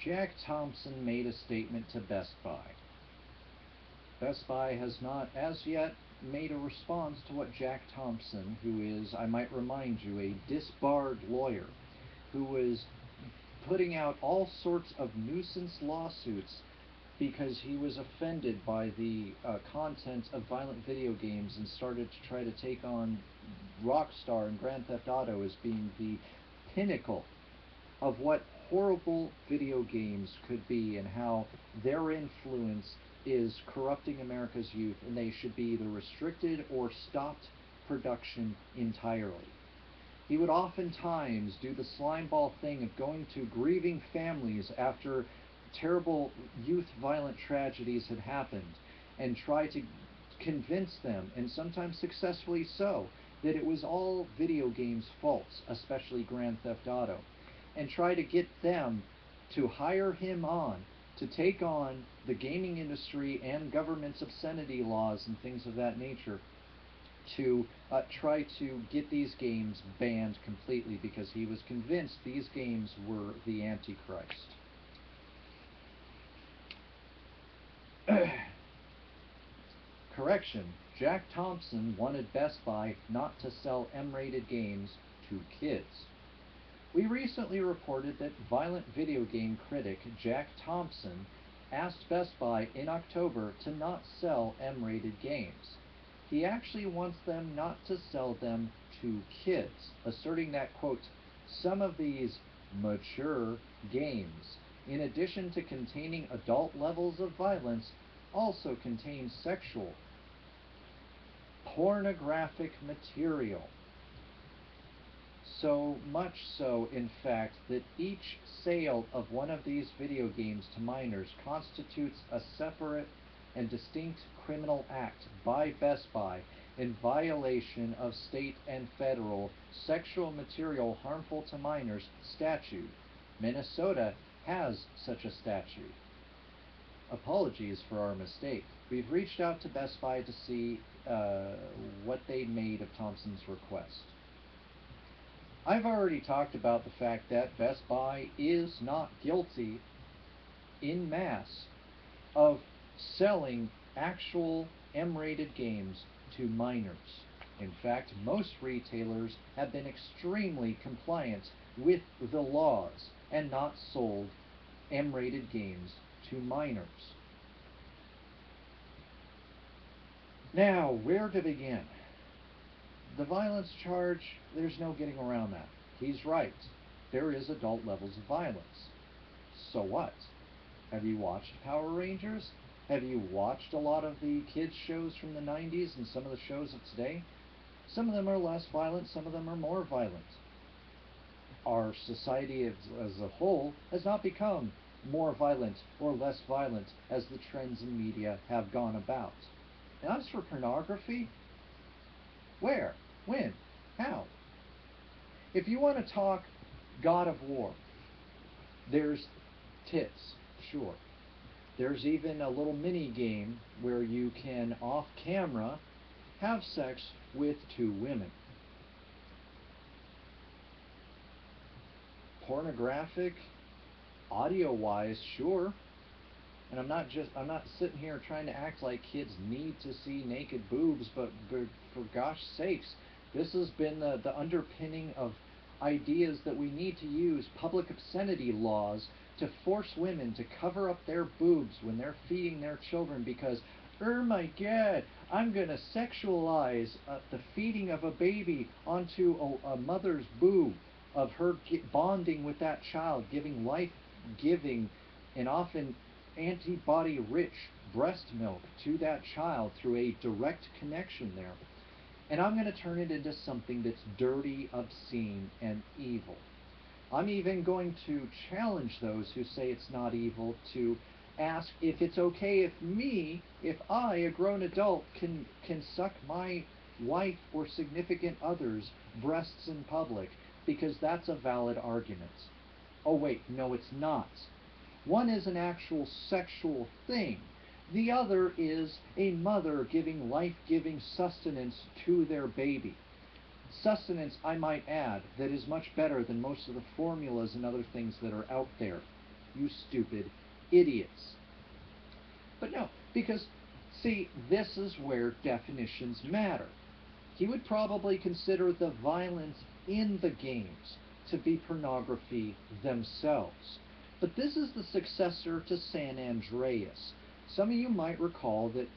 Jack Thompson made a statement to Best Buy. Best Buy has not, as yet, made a response to what Jack Thompson, who is, I might remind you, a disbarred lawyer, who was putting out all sorts of nuisance lawsuits because he was offended by the content of violent video games and started to try to take on Rockstar and Grand Theft Auto as being the pinnacle of what horrible video games could be and how their influence is corrupting America's youth and they should be either restricted or stopped production entirely. He would oftentimes do the slimeball thing of going to grieving families after terrible youth violent tragedies had happened and try to convince them, and sometimes successfully so, that it was all video games' faults, especially Grand Theft Auto, and try to get them to hire him on to take on the gaming industry and government's obscenity laws and things of that nature to try to get these games banned completely because he was convinced these games were the Antichrist. Correction, Jack Thompson wanted Best Buy not to sell M-rated games to kids. We recently reported that violent video game critic Jack Thompson asked Best Buy in October to not sell M-rated games. He actually wants them not to sell them to kids, asserting that, quote, some of these mature games, in addition to containing adult levels of violence, also contain sexual, pornographic material. So much so, in fact, that each sale of one of these video games to minors constitutes a separate and distinct criminal act by Best Buy in violation of state and federal sexual material harmful to minors statute. Minnesota has such a statute. Apologies for our mistake. We've reached out to Best Buy to see what they made of Thompson's request. I've already talked about the fact that Best Buy is not guilty in mass of selling actual M-rated games to minors. In fact, most retailers have been extremely compliant with the laws and not sold M-rated games to minors. Now, where to begin? The violence charge, there's no getting around that. He's right. There is adult levels of violence. So what? Have you watched Power Rangers? Have you watched a lot of the kids' shows from the 90s and some of the shows of today? Some of them are less violent, some of them are more violent. Our society as a whole has not become more violent or less violent as the trends in media have gone about. And as for pornography, where? When? How? If you want to talk God of War, there's tits, sure. There's even a little mini game where you can, off camera, have sex with two women. Pornographic, audio-wise, sure. And I'm not sitting here trying to act like kids need to see naked boobs, but for gosh sakes, this has been the underpinning of ideas that we need to use public obscenity laws to force women to cover up their boobs when they're feeding their children because, oh my God, I'm going to sexualize the feeding of a baby onto a mother's boob, of her bonding with that child, giving life-giving and often antibody-rich breast milk to that child through a direct connection there. And I'm going to turn it into something that's dirty, obscene, and evil. I'm even going to challenge those who say it's not evil to ask if it's okay if I, a grown adult, can suck my wife or significant other's breasts in public, because that's a valid argument. Oh wait, no it's not. One is an actual sexual thing. The other is a mother giving life-giving sustenance to their baby. Sustenance, I might add, that is much better than most of the formulas and other things that are out there. you stupid idiots. But no, because, see, this is where definitions matter. He would probably consider the violence in the games to be pornography themselves. But this is the successor to San Andreas. Some of you might recall that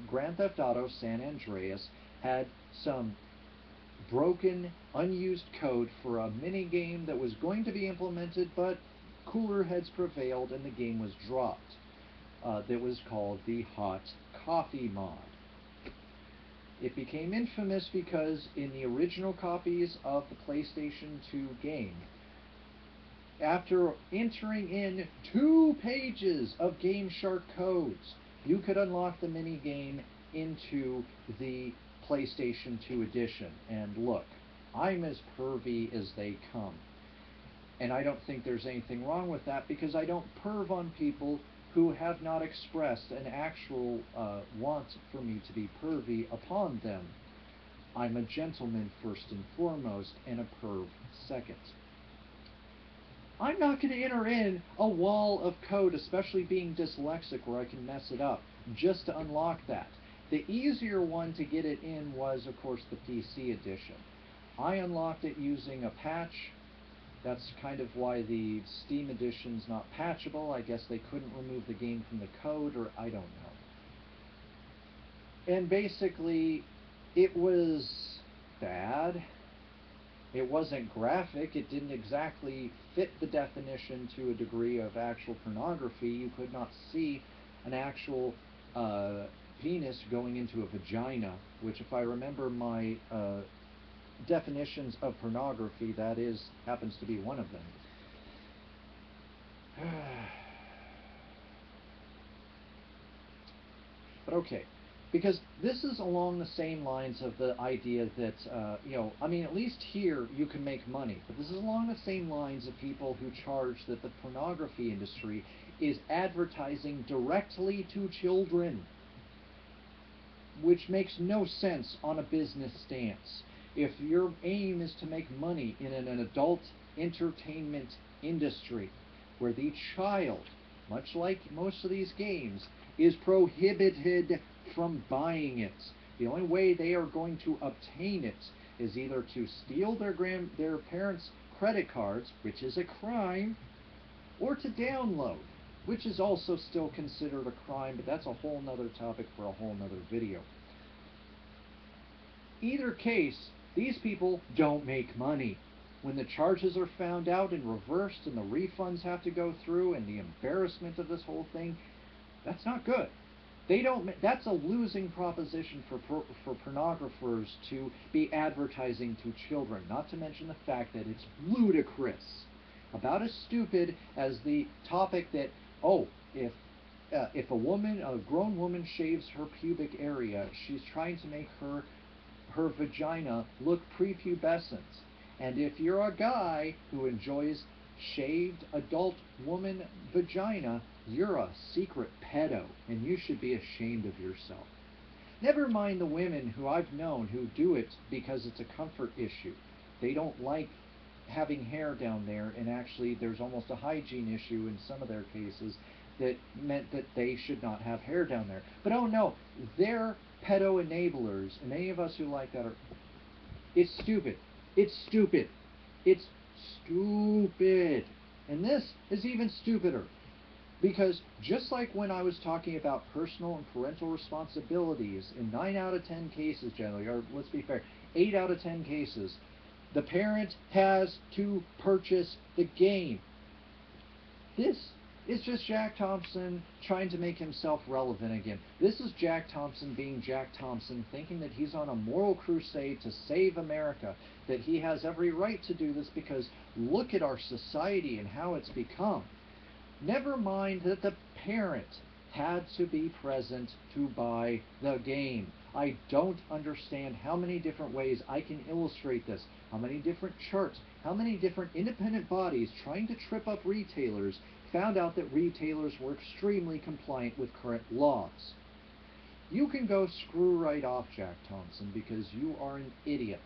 Grand Theft Auto San Andreas had some broken, unused code for a mini game that was going to be implemented, but cooler heads prevailed and the game was dropped. That was called the Hot Coffee mod. It became infamous because in the original copies of the PlayStation 2 game, after entering in 2 pages of Game Shark codes, you could unlock the minigame into the PlayStation 2 edition. And look, I'm as pervy as they come. And I don't think there's anything wrong with that, because I don't perv on people who have not expressed an actual want for me to be pervy upon them. I'm a gentleman first and foremost, and a perv second. I'm not going to enter in a wall of code, especially being dyslexic where I can mess it up, just to unlock that. The easier one to get it in was, of course, the PC edition. I unlocked it using a patch. That's kind of why the Steam edition's not patchable. I guess they couldn't remove the game from the code, or I don't know. And basically, it was bad. It wasn't graphic. It didn't exactly fit the definition to a degree of actual pornography. You could not see an actual penis going into a vagina, which, if I remember my definitions of pornography, that happens to be one of them. But okay, because this is along the same lines of the idea that, I mean, at least here you can make money, but this is along the same lines of people who charge that the pornography industry is advertising directly to children, which makes no sense on a business stance. If your aim is to make money in an adult entertainment industry where the child, much like most of these games, is prohibited from buying it, the only way they are going to obtain it is either to steal their parents' credit cards, which is a crime, or to download, which is also still considered a crime, but that's a whole nother topic for a whole nother video. Either case, these people don't make money. When the charges are found out and reversed and the refunds have to go through and the embarrassment of this whole thing, that's not good. That's a losing proposition for pornographers to be advertising to children, not to mention the fact that it's ludicrous. About as stupid as the topic that, if a grown woman shaves her pubic area, she's trying to make her vagina look prepubescent. And if you're a guy who enjoys shaved adult woman vagina, you're a secret pedo, and you should be ashamed of yourself. Never mind the women who I've known who do it because it's a comfort issue. They don't like having hair down there, and actually there's almost a hygiene issue in some of their cases that meant that they should not have hair down there. But oh no, they're pedo enablers, and any of us who like that it's stupid. It's stupid. It's stupid. And this is even stupider. Because just like when I was talking about personal and parental responsibilities, in 9 out of 10 cases generally, or let's be fair, 8 out of 10 cases, the parent has to purchase the game. This is just Jack Thompson trying to make himself relevant again. This is Jack Thompson being Jack Thompson, thinking that he's on a moral crusade to save America, that he has every right to do this because look at our society and how it's become. Never mind that the parent had to be present to buy the game. I don't understand how many different ways I can illustrate this, how many different charts, how many different independent bodies trying to trip up retailers found out that retailers were extremely compliant with current laws. You can go screw right off, Jack Thompson, because you are an idiot.